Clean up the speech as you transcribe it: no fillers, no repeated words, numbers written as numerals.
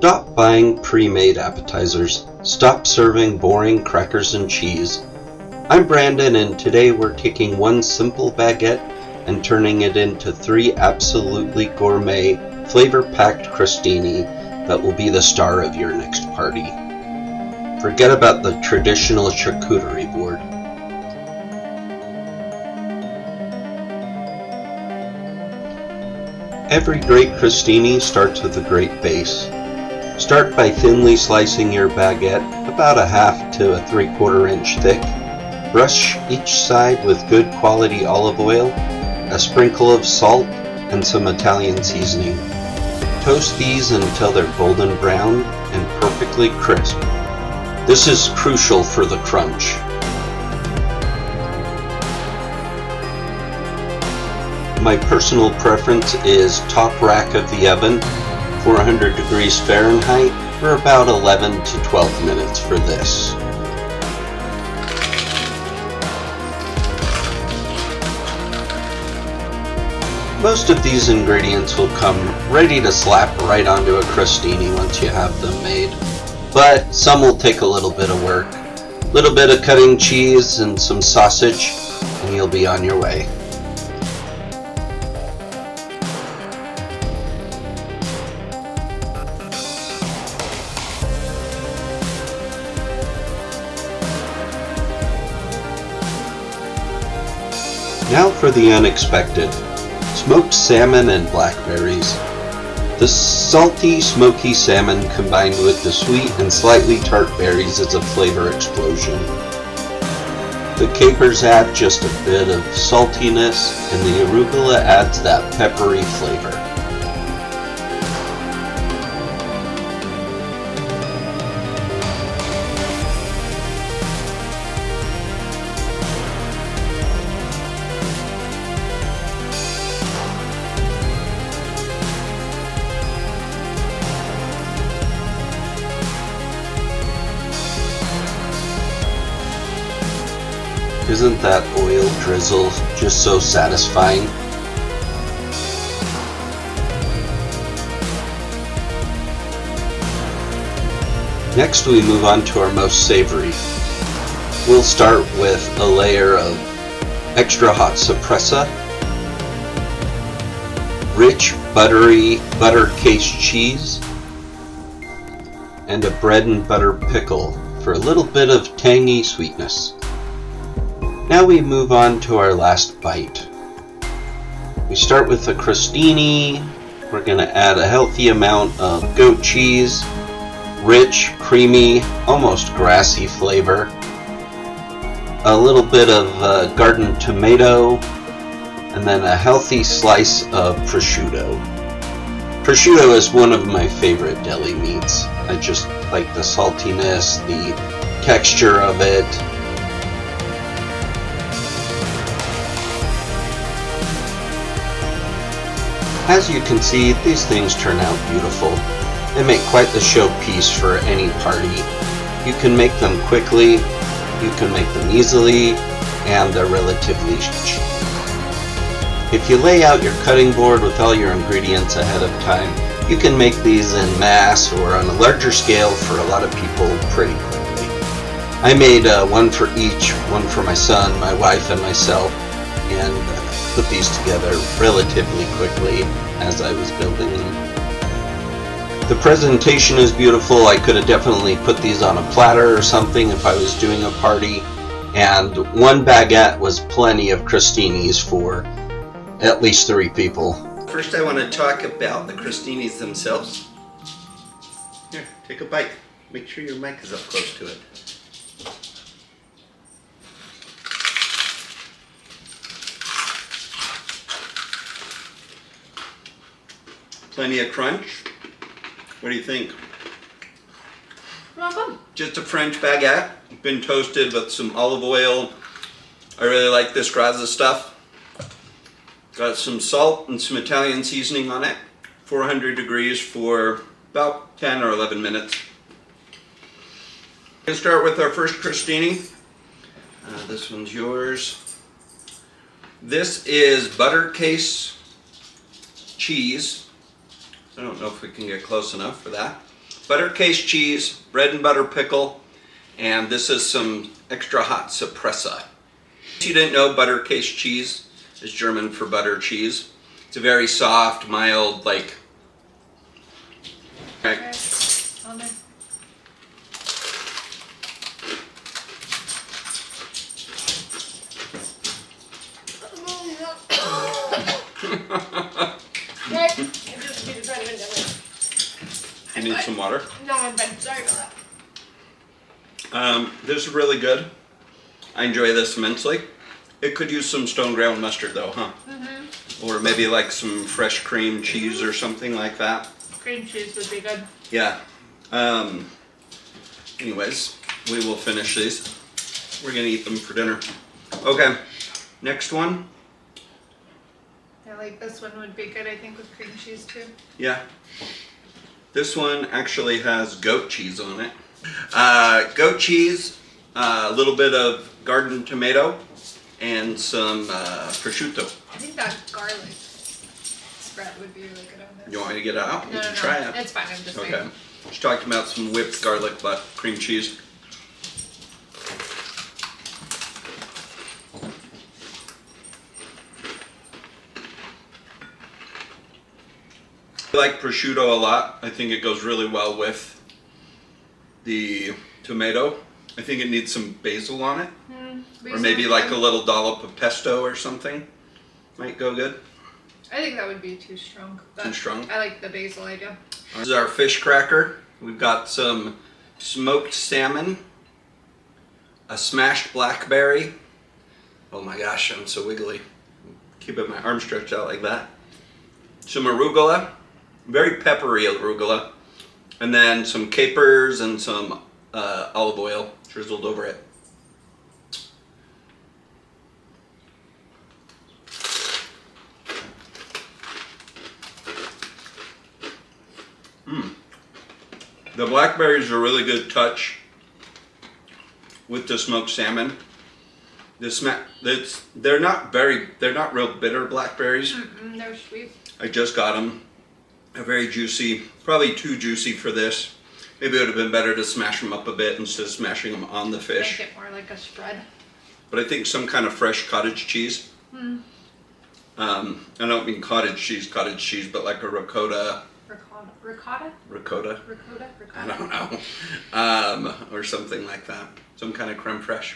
Stop buying pre-made appetizers. Stop serving boring crackers and cheese. I'm Brandon, and today we're taking one simple baguette and turning it into 3 absolutely gourmet, flavor-packed crostini that will be the star of your next party. Forget about the traditional charcuterie board. Every great crostini starts with a great base. Start by thinly slicing your baguette about a 1/2 to a 3/4 inch thick. Brush each side with good quality olive oil, a sprinkle of salt, and some Italian seasoning. Toast these until they're golden brown and perfectly crisp. This is crucial for the crunch. My personal preference is top rack of the oven, 400 degrees Fahrenheit, for about 11 to 12 minutes for this. Most of these ingredients will come ready to slap right onto a crostini once you have them made, but some will take a little bit of work. A little bit of cutting cheese and some sausage, and you'll be on your way. Now for the unexpected. Smoked salmon and blackberries. The salty, smoky salmon combined with the sweet and slightly tart berries is a flavor explosion. The capers add just a bit of saltiness, and the arugula adds that peppery flavor. Isn't that oil drizzle just so satisfying? Next we move on to our most savory. We'll start with a layer of extra hot Sopressa, rich buttery Butterkäse cheese, and a bread and butter pickle for a little bit of tangy sweetness. Now we move on to our last bite. We start with the crostini. We're going to add a healthy amount of goat cheese, rich, creamy, almost grassy flavor, a little bit of garden tomato, and then a healthy slice of prosciutto. Prosciutto is one of my favorite deli meats. I just like the saltiness, the texture of it. As you can see, these things turn out beautiful. They make quite the showpiece for any party. You can make them quickly, you can make them easily, and they're relatively cheap. If you lay out your cutting board with all your ingredients ahead of time, you can make these in mass or on a larger scale for a lot of people pretty quickly. I made one for each, one for my son, my wife, and myself, and put these together relatively quickly as I was building them. The presentation is beautiful. I could have definitely put these on a platter or something if I was doing a party, and one baguette was plenty of crostinis for at least 3 people. First I want to talk about the crostinis themselves. Here, take a bite. Make sure your mic is up close to it. Plenty of crunch. What do you think? Welcome. Just a French baguette, been toasted with some olive oil. I really like this Grazza stuff. Got some salt and some Italian seasoning on it. 400 degrees for about 10 or 11 minutes. We're going to start with our first crostini. This one's yours. This is Butterkäse cheese. I don't know if we can get close enough for that. Butterkäse cheese, bread and butter pickle, and this is some extra hot Sopressa. If you didn't know, Butterkäse cheese is German for butter cheese. It's a very soft, mild, like... Okay. You need some water? No, I'm fine. Sorry about that. This is really good. I enjoy this immensely. It could use some stone ground mustard though, huh? Mm-hmm. Or maybe like some fresh cream cheese or something like that. Cream cheese would be good. Yeah. Anyways, we will finish these. We're gonna eat them for dinner. Okay, next one. Yeah, like this one would be good, I think, with cream cheese too. Yeah. This one actually has goat cheese on it. Goat cheese, a little bit of garden tomato, and some prosciutto. I think that garlic spread would be really good on this. You want me to get it out? No, Try it. It's fine, I'm just Okay. saying. She's talking about some whipped garlic but cream cheese. I like prosciutto a lot. I think it goes really well with the tomato. I think it needs some basil on it. Or maybe like a little dollop of pesto or something. Might go good. I think that would be too strong. Too strong? I like the basil idea. This is our fish cracker. We've got some smoked salmon, a smashed blackberry. Oh my gosh, I'm so wiggly. Keeping my arm stretched out like that. Some arugula, very peppery arugula, and then some capers and some olive oil drizzled over it. The blackberries are a really good touch with the smoked salmon. They're not real bitter blackberries. They're sweet. I just got them. They're very juicy, probably too juicy for this. Maybe it would have been better to smash them up a bit instead of smashing them on the fish. Make it more like a spread. But I think some kind of fresh cottage cheese. I don't mean cottage cheese, but like a ricotta. Ricotta? Ricotta? Ricotta? I don't know. Or something like that. Some kind of creme fraiche.